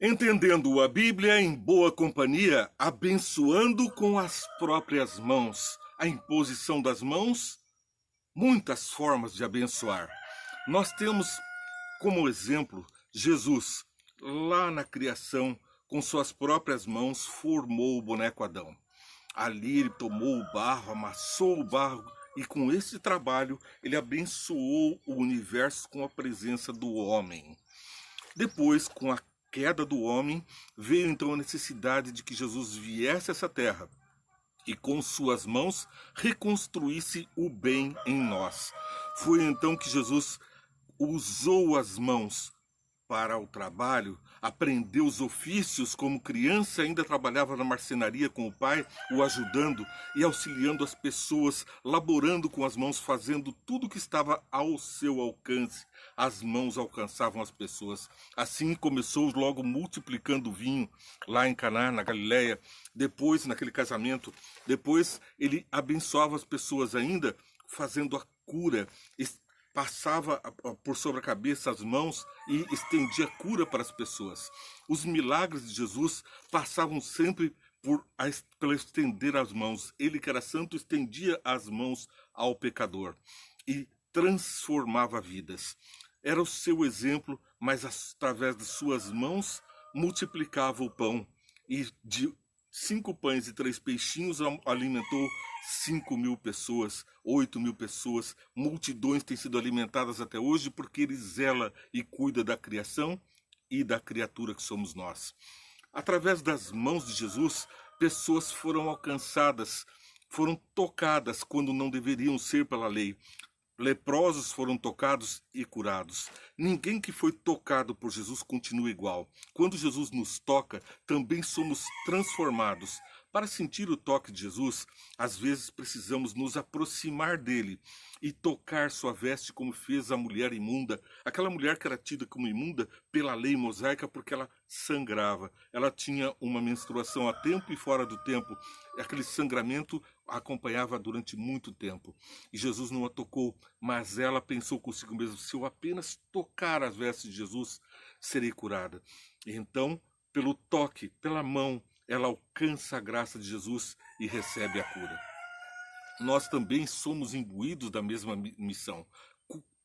Entendendo a Bíblia em boa companhia, abençoando com as próprias mãos. A imposição das mãos, muitas formas de abençoar. Nós temos como exemplo Jesus, lá na criação, com suas próprias mãos, formou o boneco Adão. Ali ele tomou o barro, amassou o barro e com esse trabalho ele abençoou o universo com a presença do homem. Depois, com a queda do homem, veio então a necessidade de que Jesus viesse a essa terra e com suas mãos reconstruísse o bem em nós. Foi então que Jesus usou as mãos para o trabalho, aprendeu os ofícios. Como criança ainda trabalhava na marcenaria com o pai, o ajudando e auxiliando as pessoas, laborando com as mãos, fazendo tudo que estava ao seu alcance. As mãos alcançavam as pessoas. Assim começou logo multiplicando o vinho lá em Caná, na Galileia. Depois, naquele casamento, depois ele abençoava as pessoas ainda, fazendo a cura, passava por sobre a cabeça as mãos e estendia cura para as pessoas. Os milagres de Jesus passavam sempre pelo estender as mãos. Ele, que era santo, estendia as mãos ao pecador e transformava vidas. Era o seu exemplo, mas através de suas mãos multiplicava o pão. E de 5 pães e 3 peixinhos alimentou 5.000 pessoas, 8.000 pessoas. Multidões têm sido alimentadas até hoje porque ele zela e cuida da criação e da criatura que somos nós. Através das mãos de Jesus, pessoas foram alcançadas, foram tocadas quando não deveriam ser pela lei. Leprosos foram tocados e curados. Ninguém que foi tocado por Jesus continua igual. Quando Jesus nos toca, também somos transformados. Para sentir o toque de Jesus, às vezes precisamos nos aproximar dele e tocar sua veste, como fez a mulher imunda. Aquela mulher que era tida como imunda pela lei mosaica porque ela sangrava. Ela tinha uma menstruação a tempo e fora do tempo. Aquele sangramento a acompanhava durante muito tempo. E Jesus não a tocou, mas ela pensou consigo mesma: se eu apenas tocar as vestes de Jesus, serei curada. E então, pelo toque, pela mão, ela alcança a graça de Jesus e recebe a cura. Nós também somos imbuídos da mesma missão.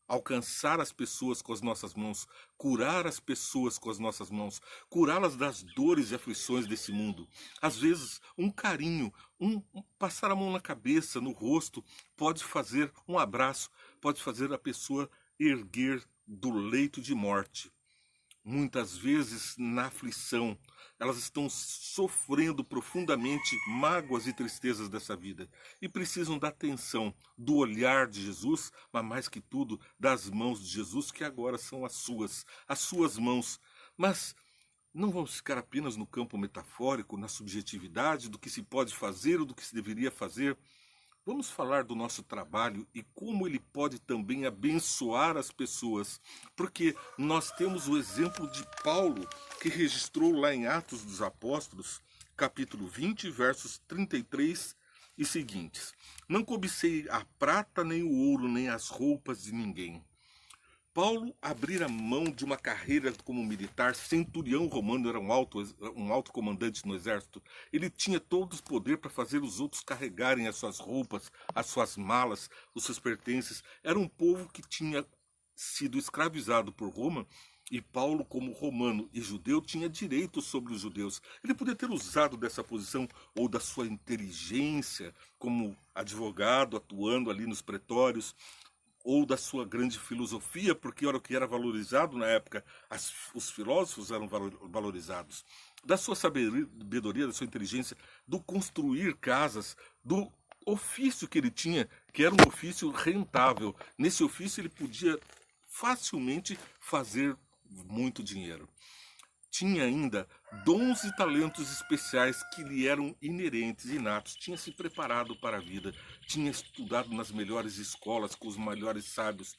Alcançar as pessoas com as nossas mãos, curar as pessoas com as nossas mãos, curá-las das dores e aflições desse mundo. Às vezes, um carinho, passar a mão na cabeça, no rosto, pode fazer um abraço, pode fazer a pessoa erguer do leito de morte. Muitas vezes, na aflição, elas estão sofrendo profundamente mágoas e tristezas dessa vida e precisam da atenção, do olhar de Jesus, mas mais que tudo, das mãos de Jesus, que agora são as suas mãos. Mas não vamos ficar apenas no campo metafórico, na subjetividade do que se pode fazer ou do que se deveria fazer. Vamos falar do nosso trabalho e como ele pode também abençoar as pessoas, porque nós temos o exemplo de Paulo, que registrou lá em Atos dos Apóstolos, capítulo 20, versos 33 e seguintes: não cobicei a prata, nem o ouro, nem as roupas de ninguém. Paulo abrira mão de uma carreira como militar, centurião romano, era um alto comandante no exército. Ele tinha todo o poder para fazer os outros carregarem as suas roupas, as suas malas, os seus pertences. Era um povo que tinha sido escravizado por Roma, e Paulo, como romano e judeu, tinha direitos sobre os judeus. Ele podia ter usado dessa posição ou da sua inteligência como advogado, atuando ali nos pretórios, ou da sua grande filosofia, porque era o que era valorizado na época, os filósofos eram valorizados, da sua sabedoria, da sua inteligência, do construir casas, do ofício que ele tinha, que era um ofício rentável. Nesse ofício ele podia facilmente fazer muito dinheiro. Tinha ainda dons e talentos especiais que lhe eram inerentes, inatos. Tinha se preparado para a vida, tinha estudado nas melhores escolas, com os melhores sábios,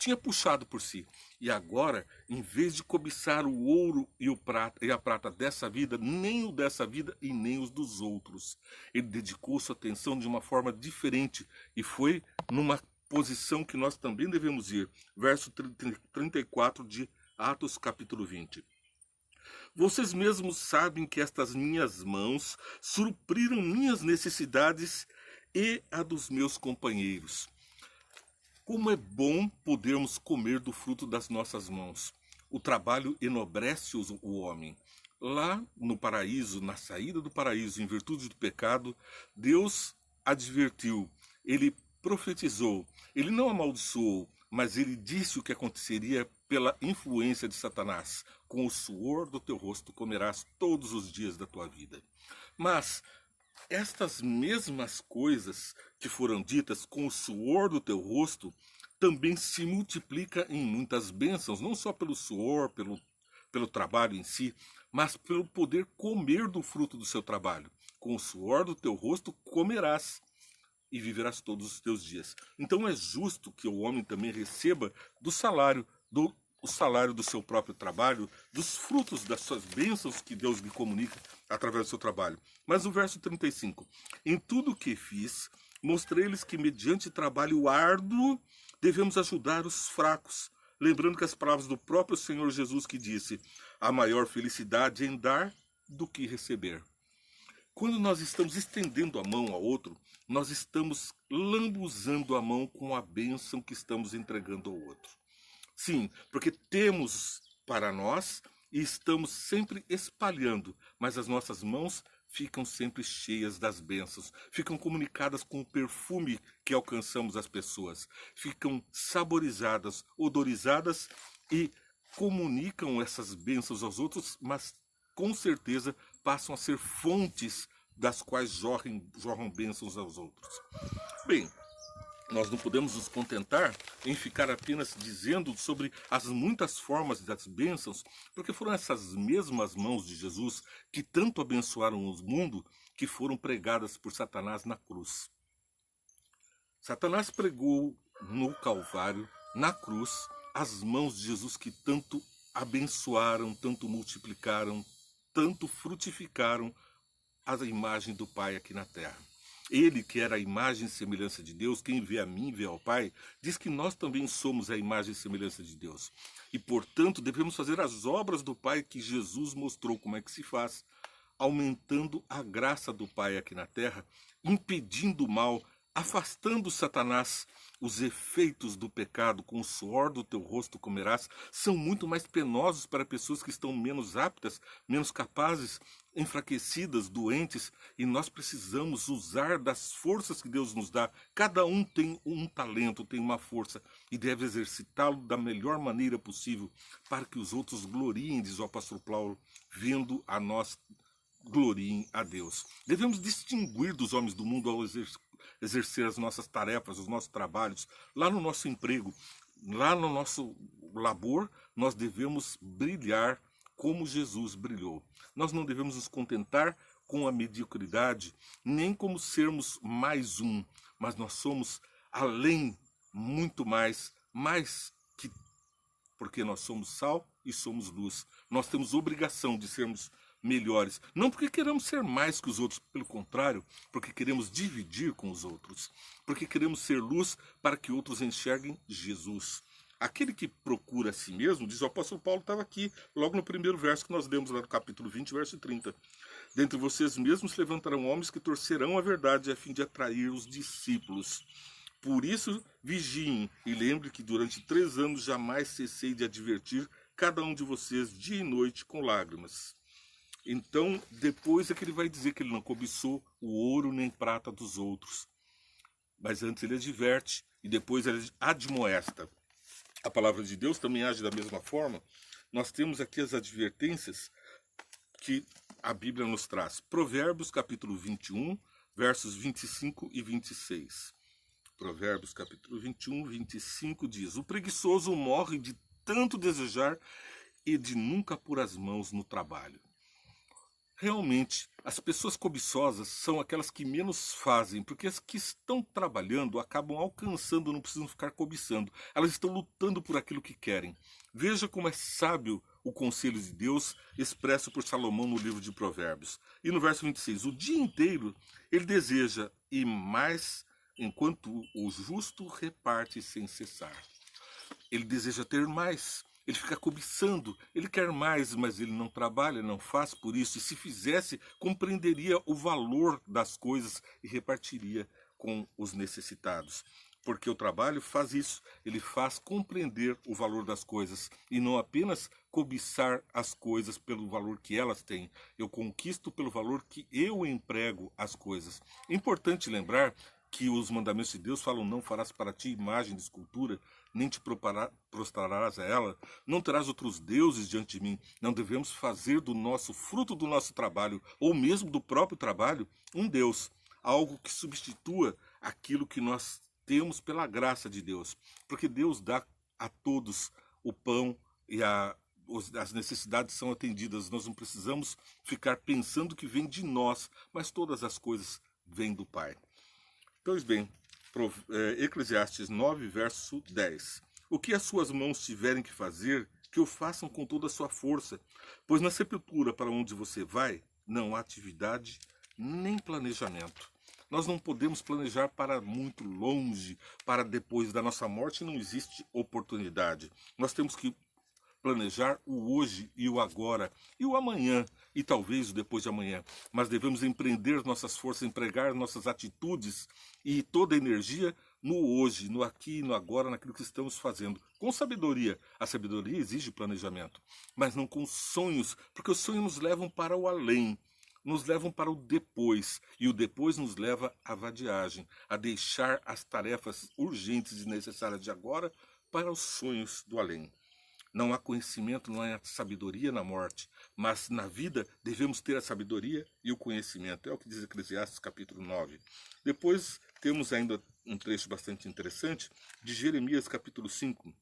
tinha puxado por si. E agora, em vez de cobiçar o ouro e a prata dessa vida, nem o dessa vida e nem os dos outros, ele dedicou sua atenção de uma forma diferente e foi numa posição que nós também devemos ir. Verso 34 de Atos capítulo 20. Vocês mesmos sabem que estas minhas mãos supriram minhas necessidades e a dos meus companheiros. Como é bom podermos comer do fruto das nossas mãos. O trabalho enobrece o homem. Lá no paraíso, na saída do paraíso, em virtude do pecado, Deus advertiu, ele profetizou, ele não amaldiçoou, mas ele disse o que aconteceria pela influência de Satanás. Com o suor do teu rosto comerás todos os dias da tua vida. Mas estas mesmas coisas que foram ditas com o suor do teu rosto também se multiplica em muitas bênçãos, não só pelo suor, pelo trabalho em si, mas pelo poder comer do fruto do seu trabalho. Com o suor do teu rosto comerás e viverás todos os teus dias. Então é justo que o homem também receba do salário, o salário do seu próprio trabalho, dos frutos das suas bênçãos que Deus lhe comunica através do seu trabalho. Mas o verso 35. Em tudo o que fiz, mostrei-lhes que mediante trabalho árduo devemos ajudar os fracos. Lembrando que as palavras do próprio Senhor Jesus que disse, a maior felicidade em dar do que receber. Quando nós estamos estendendo a mão ao outro, nós estamos lambuzando a mão com a bênção que estamos entregando ao outro. Sim, porque temos para nós e estamos sempre espalhando, mas as nossas mãos ficam sempre cheias das bênçãos, ficam comunicadas com o perfume que alcançamos as pessoas, ficam saborizadas, odorizadas e comunicam essas bênçãos aos outros, mas com certeza passam a ser fontes das quais jorram bênçãos aos outros. Bem, nós não podemos nos contentar em ficar apenas dizendo sobre as muitas formas das bênçãos, porque foram essas mesmas mãos de Jesus que tanto abençoaram o mundo que foram pregadas por Satanás na cruz. Satanás pregou no Calvário, na cruz, as mãos de Jesus que tanto abençoaram, tanto multiplicaram, tanto frutificaram a imagem do Pai aqui na terra. Ele, que era a imagem e semelhança de Deus, quem vê a mim, vê ao Pai, diz que nós também somos a imagem e semelhança de Deus. E, portanto, devemos fazer as obras do Pai que Jesus mostrou como é que se faz, aumentando a graça do Pai aqui na terra, impedindo o mal, afastando Satanás. Os efeitos do pecado, com o suor do teu rosto comerás, são muito mais penosos para pessoas que estão menos aptas, menos capazes, enfraquecidas, doentes, e nós precisamos usar das forças que Deus nos dá. Cada um tem um talento, tem uma força, e deve exercitá-lo da melhor maneira possível, para que os outros gloriem, diz o apóstolo Paulo, vendo a nós gloriem a Deus. Devemos distinguir dos homens do mundo ao exercer as nossas tarefas, os nossos trabalhos, lá no nosso emprego, lá no nosso labor, nós devemos brilhar como Jesus brilhou. Nós não devemos nos contentar com a mediocridade, nem como sermos mais um, mas nós somos além, muito mais que porque nós somos sal e somos luz. Nós temos obrigação de sermos melhores, não porque queremos ser mais que os outros, pelo contrário, porque queremos dividir com os outros, porque queremos ser luz para que outros enxerguem Jesus. Aquele que procura a si mesmo, diz o apóstolo Paulo, estava aqui, logo no primeiro verso que nós lemos lá no capítulo 20, verso 30. Dentre vocês mesmos se levantarão homens que torcerão a verdade a fim de atrair os discípulos. Por isso, vigiem e lembre que durante 3 anos jamais cessei de advertir cada um de vocês dia e noite com lágrimas. Então, depois é que ele vai dizer que ele não cobiçou o ouro nem prata dos outros. Mas antes ele adverte e depois ele admoesta. A palavra de Deus também age da mesma forma. Nós temos aqui as advertências que a Bíblia nos traz. Provérbios capítulo 21, versos 25 e 26. Provérbios capítulo 21, 25 diz: o preguiçoso morre de tanto desejar e de nunca pôr as mãos no trabalho. Realmente, as pessoas cobiçosas são aquelas que menos fazem, porque as que estão trabalhando acabam alcançando, não precisam ficar cobiçando. Elas estão lutando por aquilo que querem. Veja como é sábio o conselho de Deus expresso por Salomão no livro de Provérbios. E no verso 26, o dia inteiro ele deseja e mais, enquanto o justo reparte sem cessar. Ele deseja ter mais. Ele fica cobiçando, ele quer mais, mas ele não trabalha, não faz por isso. E se fizesse, compreenderia o valor das coisas e repartiria com os necessitados. Porque o trabalho faz isso, ele faz compreender o valor das coisas e não apenas cobiçar as coisas pelo valor que elas têm. Eu conquisto pelo valor que eu emprego as coisas. É importante lembrar que os mandamentos de Deus falam: não farás para ti imagem de escultura, nem te prostrarás a ela, não terás outros deuses diante de mim. Não devemos fazer do nosso fruto do nosso trabalho, ou mesmo do próprio trabalho, um Deus, algo que substitua aquilo que nós temos pela graça de Deus, porque Deus dá a todos o pão e as necessidades são atendidas. Nós não precisamos ficar pensando que vem de nós, mas todas as coisas vêm do Pai. Pois bem, Eclesiastes 9, verso 10. O que as suas mãos tiverem que fazer, que o façam com toda a sua força, pois na sepultura para onde você vai, não há atividade nem planejamento. Nós não podemos planejar para muito longe, para depois da nossa morte não existe oportunidade. Nós temos que planejar o hoje e o agora, e o amanhã, e talvez o depois de amanhã. Mas devemos empreender nossas forças, empregar nossas atitudes e toda a energia no hoje, no aqui e no agora, naquilo que estamos fazendo. Com sabedoria. A sabedoria exige planejamento, mas não com sonhos, porque os sonhos nos levam para o além, nos levam para o depois, e o depois nos leva à vadiagem, a deixar as tarefas urgentes e necessárias de agora para os sonhos do além. Não há conhecimento, não há sabedoria na morte, mas na vida devemos ter a sabedoria e o conhecimento. É o que diz Eclesiastes capítulo 9. Depois temos ainda um trecho bastante interessante de Jeremias capítulo 5,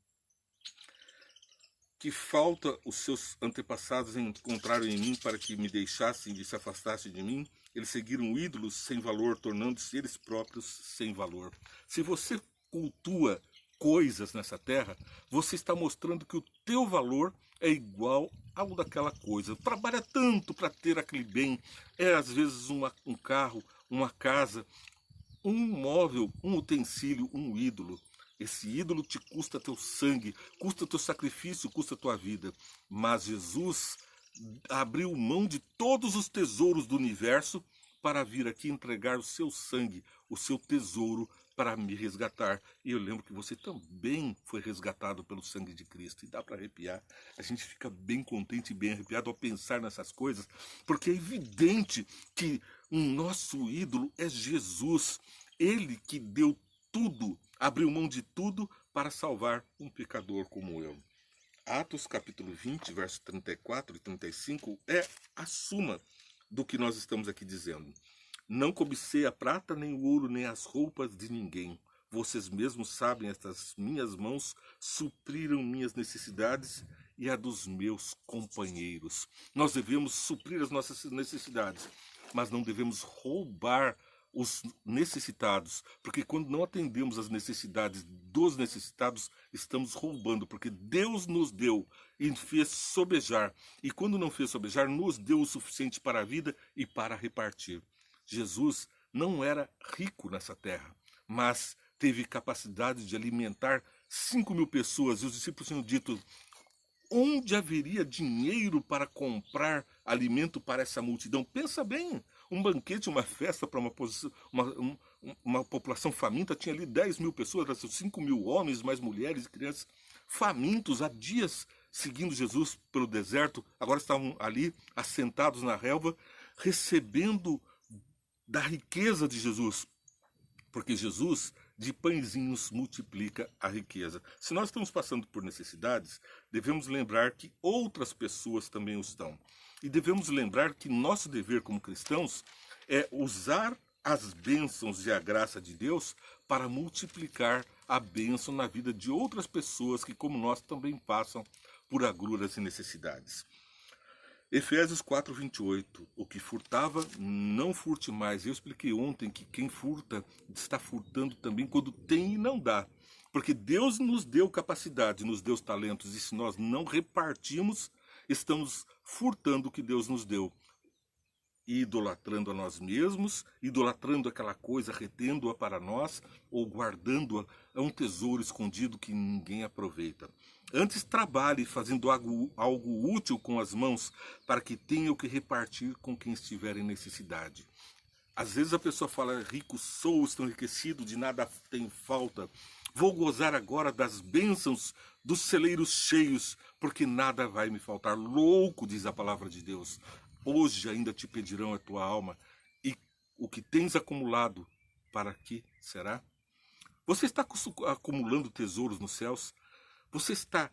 que falta os seus antepassados encontraram em mim para que me deixassem e se afastassem de mim. Eles seguiram ídolos sem valor, tornando-se eles próprios sem valor. Se você cultua coisas nessa terra, você está mostrando que o teu valor é igual ao daquela coisa. Trabalha tanto para ter aquele bem, às vezes um carro, uma casa, um móvel, um utensílio, um ídolo. Esse ídolo te custa teu sangue, custa teu sacrifício, custa tua vida. Mas Jesus abriu mão de todos os tesouros do universo para vir aqui entregar o seu sangue, o seu tesouro, para me resgatar. E eu lembro que você também foi resgatado pelo sangue de Cristo. E dá para arrepiar. A gente fica bem contente e bem arrepiado ao pensar nessas coisas, porque é evidente que o nosso ídolo é Jesus. Ele que deu tudo, abriu mão de tudo para salvar um pecador como eu. Atos capítulo 20, verso 34 e 35 é a suma do que nós estamos aqui dizendo. Não cobicei a prata, nem o ouro, nem as roupas de ninguém. Vocês mesmos sabem, estas minhas mãos supriram minhas necessidades e a dos meus companheiros. Nós devemos suprir as nossas necessidades, mas não devemos roubar os necessitados, porque quando não atendemos às necessidades dos necessitados, estamos roubando, porque Deus nos deu e fez sobejar, e quando não fez sobejar, nos deu o suficiente para a vida e para repartir. Jesus não era rico nessa terra, mas teve capacidade de alimentar 5.000 pessoas, e os discípulos tinham dito: onde haveria dinheiro para comprar alimento para essa multidão? Pensa bem, um banquete, uma festa para uma população faminta, tinha ali 10.000 pessoas, 5.000 homens, mais mulheres e crianças, famintos há dias seguindo Jesus pelo deserto, agora estavam ali assentados na relva, recebendo da riqueza de Jesus, porque Jesus de pãezinhos multiplica a riqueza. Se nós estamos passando por necessidades, devemos lembrar que outras pessoas também o estão. E devemos lembrar que nosso dever como cristãos é usar as bênçãos e a graça de Deus para multiplicar a bênção na vida de outras pessoas que, como nós, também passam por agruras e necessidades. Efésios 4:28. O que furtava, não furte mais. Eu expliquei ontem que quem furta está furtando também quando tem e não dá. Porque Deus nos deu capacidade, nos deu talentos, e se nós não repartimos, estamos furtando o que Deus nos deu. Idolatrando a nós mesmos, idolatrando aquela coisa, retendo-a para nós, ou guardando-a, é um tesouro escondido que ninguém aproveita. Antes trabalhe fazendo algo útil com as mãos, para que tenha o que repartir com quem estiver em necessidade. Às vezes a pessoa fala, rico sou, estou enriquecido, de nada tenho falta. Vou gozar agora das bênçãos dos celeiros cheios, porque nada vai me faltar. Louco, diz a palavra de Deus. Hoje ainda te pedirão a tua alma, e o que tens acumulado, para que será? Você está acumulando tesouros nos céus? Você está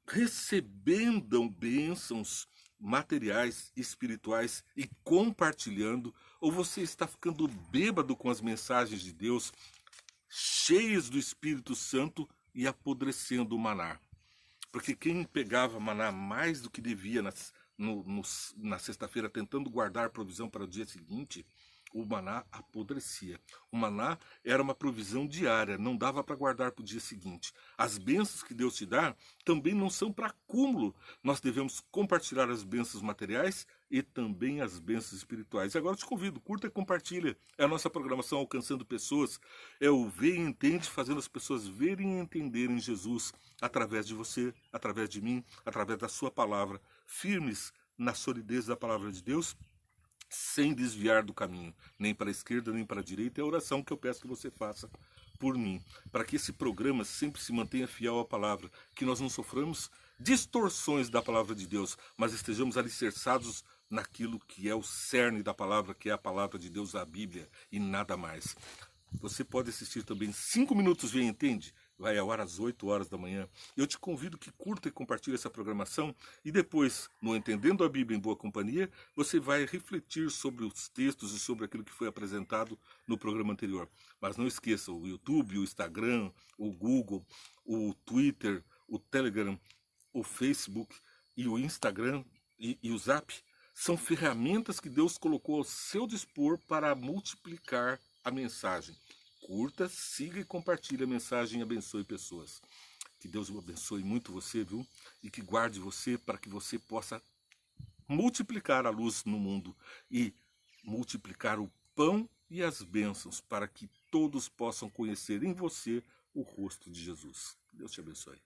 recebendo bênçãos materiais, espirituais e compartilhando? Ou você está ficando bêbado com as mensagens de Deus, cheios do Espírito Santo e apodrecendo o maná? Porque quem pegava maná mais do que devia na sexta-feira, tentando guardar provisão para o dia seguinte, o maná apodrecia. O maná era uma provisão diária, não dava para guardar para o dia seguinte. As bênçãos que Deus te dá também não são para acúmulo. Nós devemos compartilhar as bênçãos materiais e também as bênçãos espirituais. E agora eu te convido, curta e compartilha. É a nossa programação Alcançando Pessoas. É o Vê e Entende, fazendo as pessoas verem e entenderem Jesus através de você, através de mim, através da sua palavra. Firmes na solidez da palavra de Deus, sem desviar do caminho, nem para a esquerda, nem para a direita. É a oração que eu peço que você faça por mim, para que esse programa sempre se mantenha fiel à palavra, que nós não soframos distorções da palavra de Deus, mas estejamos alicerçados naquilo que é o cerne da palavra, que é a palavra de Deus, a Bíblia, e nada mais. Você pode assistir também 5 minutos Vem Entende, vai ao ar às 8 horas da manhã. Eu te convido que curta e compartilhe essa programação, e depois, no Entendendo a Bíblia em Boa Companhia, você vai refletir sobre os textos e sobre aquilo que foi apresentado no programa anterior. Mas não esqueça, o YouTube, o Instagram, o Google, o Twitter, o Telegram, o Facebook e o Instagram e o Zap são ferramentas que Deus colocou ao seu dispor para multiplicar a mensagem. Curta, siga e compartilhe a mensagem e abençoe pessoas. Que Deus abençoe muito você, viu? E que guarde você para que você possa multiplicar a luz no mundo e multiplicar o pão e as bênçãos para que todos possam conhecer em você o rosto de Jesus. Deus te abençoe.